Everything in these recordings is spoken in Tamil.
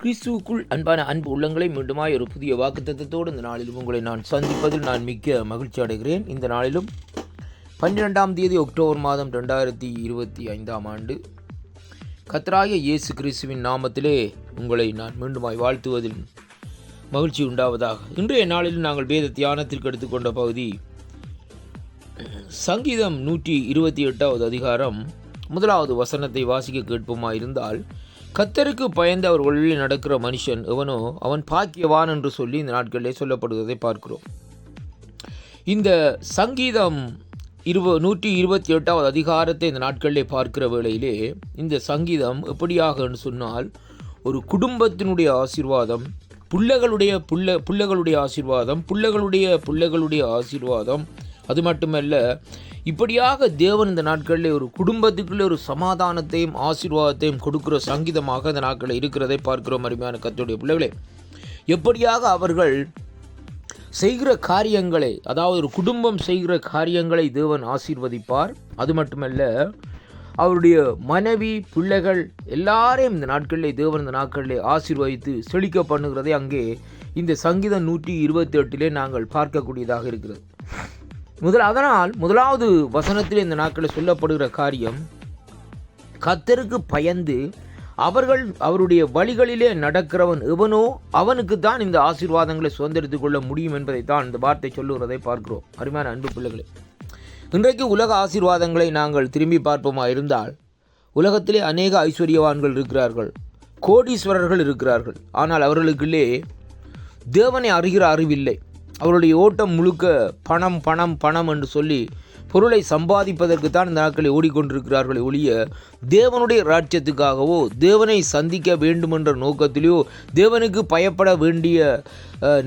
கிறிஸ்துவுக்குள் அன்பான அன்பு உள்ளங்களை மீண்டுமாய் ஒரு புதிய வாக்குத்தத்தத்தோடு இந்த நாளிலும் உங்களை நான் சந்திப்பதில் நான் மிக்க மகிழ்ச்சி அடைகிறேன். இந்த நாளிலும் 12ஆம் தேதி அக்டோபர் மாதம் 2025ஆம் ஆண்டு கர்த்தராகிய இயேசு கிறிஸ்துவின் நாமத்திலே உங்களை நான் மீண்டுமாய் வாழ்த்துவதில் மகிழ்ச்சி உண்டாவதாக. இன்றைய நாளில் நாங்கள் வேத தியானத்திற்கு எடுத்துக்கொண்ட பகுதி சங்கீதம் 128வது அதிகாரம் 1வது வசனத்தை வாசிக்க கேட்போமாயிருந்தால், கர்த்தருக்கு பயந்து அவர் வழியில் நடக்கிற மனுஷன் எவனோ அவன் பாக்கியவான் என்று சொல்லி இந்த நாட்களிலே சொல்லப்படுவதை பார்க்கிறோம். இந்த சங்கீதம் 128வது அதிகாரத்தை இந்த நாட்களிலே பார்க்கிற வேளையிலே இந்த சங்கீதம் எப்படியாக சொன்னால், ஒரு குடும்பத்தினுடைய ஆசீர்வாதம், பிள்ளைகளுடைய ஆசீர்வாதம், பிள்ளைகளுடைய ஆசீர்வாதம், அது மட்டுமல்ல, இப்படியாக தேவன் இந்த நாட்களில் ஒரு குடும்பத்துக்குள்ளே ஒரு சமாதானத்தையும் ஆசீர்வாதத்தையும் கொடுக்கிற சங்கீதமாக இந்த நாட்களில் இருக்கிறதை பார்க்கிறோம். அருமையான கர்த்தருடைய பிள்ளைகளே, எப்படியாக அவர்கள் செய்கிற காரியங்களை, அதாவது ஒரு குடும்பம் செய்கிற காரியங்களை தேவன் ஆசீர்வதிப்பார். அது மட்டுமல்ல, அவருடைய மனைவி, பிள்ளைகள் எல்லாரையும் இந்த நாட்களிலே தேவன் இந்த நாட்களிலே ஆசீர்வதித்து செழிக்க பண்ணுகிறதை அங்கே இந்த சங்கீதம் 128 நாங்கள் பார்க்கக்கூடியதாக இருக்கிறது. அதனால் முதலாவது வசனத்தில் இந்த நாட்களில் சொல்லப்படுகிற காரியம், கர்த்தருக்கு பயந்து அவருடைய வழிகளிலே நடக்கிறவன் எவனோ அவனுக்கு தான் இந்த ஆசீர்வாதங்களை சுதந்திரித்துக் கொள்ள முடியும் என்பதை தான் இந்த வார்த்தை சொல்லுகிறதை பார்க்கிறோம். அருமையான அன்பு பிள்ளைகளே, இன்றைக்கு உலக ஆசீர்வாதங்களை நாங்கள் திரும்பி பார்ப்போமா இருந்தால், உலகத்திலே அநேக ஐஸ்வர்யவான்கள் இருக்கிறார்கள், கோடீஸ்வரர்கள் இருக்கிறார்கள். ஆனால் அவர்களுக்குள்ளே தேவனை அறிகிற அறிவில்லை. அவருடைய ஓட்டம் முழுக்க பணம் பணம் பணம் என்று சொல்லி பொருளை சம்பாதிப்பதற்கு தான் இந்த நாட்களை ஓடிக்கொண்டிருக்கிறார்களே ஒழிய, தேவனுடைய ராஜ்யத்துக்காகவோ தேவனை சந்திக்க வேண்டுமென்ற நோக்கத்திலேயோ தேவனுக்கு பயப்பட வேண்டிய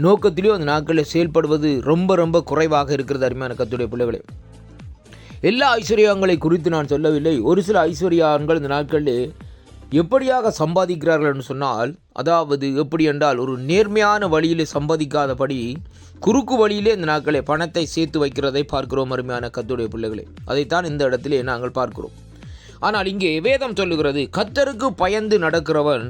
நோக்கத்திலேயோ அந்த நாட்களில் செயல்படுவது ரொம்ப ரொம்ப குறைவாக இருக்கிறது. அருமையான கர்த்தருடைய பிள்ளைகளே, எல்லா ஐஸ்வர்யங்களை குறித்து நான் சொல்லவில்லை. ஒரு சில ஐஸ்வர்யான்கள் இந்த நாட்களில் எப்படியாக சம்பாதிக்கிறார்கள் என்று சொன்னால், அதாவது எப்படி என்றால், ஒரு நேர்மையான வழியிலே சம்பாதிக்காதபடி குறுக்கு வழியிலே இந்த நாட்களை பணத்தை சேர்த்து வைக்கிறதை பார்க்கிறோம். அருமையான கர்த்தருடைய பிள்ளைகளே, அதைத்தான் இந்த இடத்திலே நாங்கள் பார்க்கிறோம். ஆனால் இங்கே வேதம் சொல்லுகிறது, கர்த்தருக்கு பயந்து நடக்கிறவன்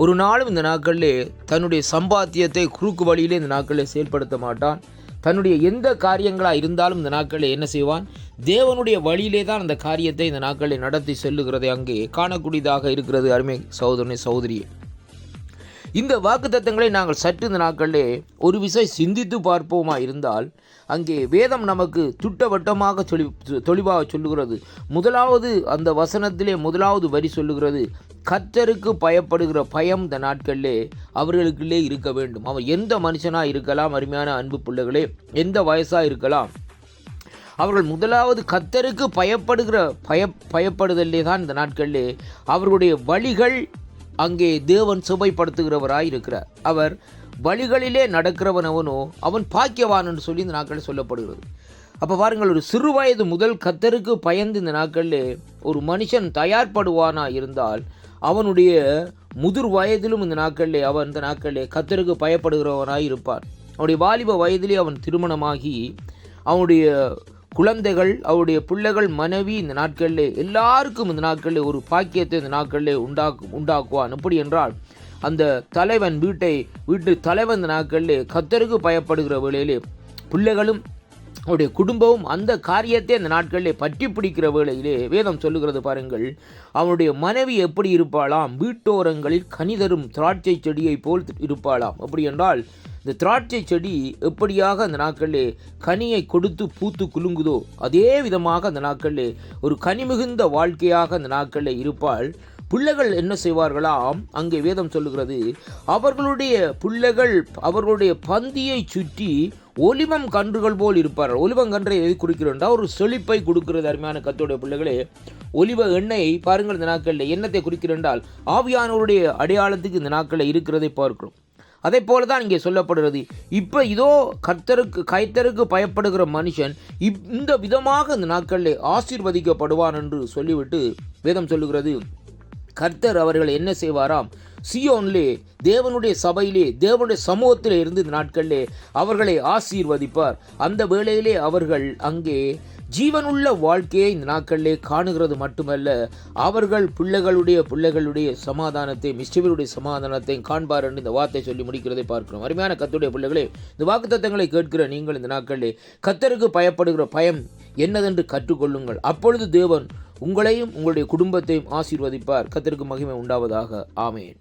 ஒரு நாளும் இந்த நாட்களிலே தன்னுடைய சம்பாத்தியத்தை குறுக்கு வழியிலே இந்த நாட்களிலே செயல்படுத்த மாட்டான். தன்னுடைய எந்த காரியங்களாக இருந்தாலும் இந்த நாட்களில் என்ன செய்வான்? தேவனுடைய வழியிலே தான் அந்த காரியத்தை இந்த நாட்களில் நடத்தி செல்லுகிறதை அங்கே காணக்கூடியதாக இருக்கிறது. அருமை சகோதரனே, சகோதரியே, இந்த வாக்குத்தத்தங்களை நாங்கள் சற்று இந்த நாட்களிலே ஒரு விசை சிந்தித்து பார்ப்போமா இருந்தால், அங்கே வேதம் நமக்கு திட்டவட்டமாக தெளிவாக சொல்லுகிறது. முதலாவது அந்த வசனத்திலே முதலாவது வரி சொல்லுகிறது, கர்த்தருக்கு பயப்படுகிற பயம் இந்த நாட்களிலே அவர்களுக்குள்ளே இருக்க வேண்டும். அவர் எந்த மனுஷனாக இருக்கலாம், அருமையான அன்பு பிள்ளைகளே, எந்த வயசாக இருக்கலாம், அவர்கள் முதலாவது கர்த்தருக்கு பயப்படுதலே தான் இந்த நாட்களிலே அவர்களுடைய வழிகள் அங்கே தேவன் சுபைப்படுத்துகிறவராய் இருக்கிறார். அவர் வழிகளிலே நடக்கிறவன் அவனோ அவன் பாக்கியவான் என்று சொல்லி இந்த நாட்களில் சொல்லப்படுகிறது. அப்போ பாருங்கள், ஒரு சிறு வயது முதல் கர்த்தருக்கு பயந்து இந்த நாட்களிலே ஒரு மனுஷன் தயார்படுவானா இருந்தால், அவனுடைய முதிர் வயதிலும் இந்த நாட்களிலே அவன் இந்த நாட்களிலே கர்த்தருக்கு பயப்படுகிறவனாய் இருப்பான். அவனுடைய வாலிப வயதிலே அவன் திருமணமாகி அவனுடைய குழந்தைகள், அவருடைய பிள்ளைகள், மனைவி இந்த நாட்களிலே எல்லாருக்கும் இந்த நாட்களிலே ஒரு பாக்கியத்தை இந்த நாட்களிலே உண்டாக்குவான். எப்படி என்றால், அந்த தலைவன் வீட்டு தலைவன் இந்த நாட்களிலே கர்த்தருக்கு பயப்படுகிற வேளையிலே பிள்ளைகளும் அவருடைய குடும்பமும் அந்த காரியத்தை அந்த நாட்களிலே பற்றி பிடிக்கிற வேளையிலே வேதம் சொல்லுகிறது பாருங்கள், அவனுடைய மனைவி எப்படி இருப்பாளாம்? வீட்டோரங்களில் கனிதரும் திராட்சை செடியை போல் இருப்பாளாம். அப்படி என்றால், இந்த திராட்சை செடி எப்படியாக அந்த நாட்களிலே கனியை கொடுத்து பூத்து குலுங்குதோ அதே விதமாக அந்த நாட்களிலே ஒரு கனி மிகுந்த வாழ்க்கையாக அந்த நாட்களிலே இருப்பாள். பிள்ளைகள் என்ன செய்வார்களாம்? அங்கே வேதம் சொல்லுகிறது, அவர்களுடைய பிள்ளைகள் அவர்களுடைய பந்தியை சுற்றி ஒலிவம் கன்றுகள் போல் இருப்பார்கள். ஒலிவங்கன்றை எதை குறிக்கிறோம்? ஒரு செழிப்பை கொடுக்கிறது. அருமையான கர்த்தருடைய பிள்ளைகளே, ஒலிவ எண்ணெய் பாருங்கள் இந்த நாட்களில் என்னத்தை குறிக்கிறென்றால் ஆவியானவருடைய அடையாளத்துக்கு இந்த நாட்களில் இருக்கிறதை பார்க்கிறோம். அதே போல தான் இங்கே சொல்லப்படுகிறது. இப்போ இதோ கர்த்தருக்கு பயப்படுகிற மனுஷன் இந்த விதமாக இந்த நாட்களில் ஆசீர்வதிக்கப்படுவான் என்று சொல்லிவிட்டு வேதம் சொல்லுகிறது, கர்த்தர் அவர்களை என்ன செய்வாராம்? சியோனிலே, தேவனுடைய சபையிலே, தேவனுடைய சமூகத்திலே இருந்து இந்த நாட்களிலே அவர்களை ஆசீர்வதிப்பார். அந்த வேளையிலே அவர்கள் அங்கே ஜீவனுள்ள வாழ்க்கையை இந்த நாட்களிலே காணுகிறது மட்டுமல்ல, அவர்கள் பிள்ளைகளுடைய சமாதானத்தை, மிஸ்டேவருடைய சமாதானத்தை காண்பார் என்று இந்த வார்த்தை சொல்லி முடிக்கிறதை பார்க்கிறோம். அருமையான கர்த்தருடைய பிள்ளைகளே, இந்த வாக்குத்தத்தங்களை கேட்கிற நீங்கள் இந்த நாட்களிலே கர்த்தருக்கு பயப்படுகிற பயம் என்னதென்று கற்றுக்கொள்ளுங்கள். அப்பொழுது தேவன் உங்களையும் உங்களுடைய குடும்பத்தையும் ஆசீர்வதிப்பார். கர்த்தருக்கு மகிமை உண்டாவதாக. ஆமென்.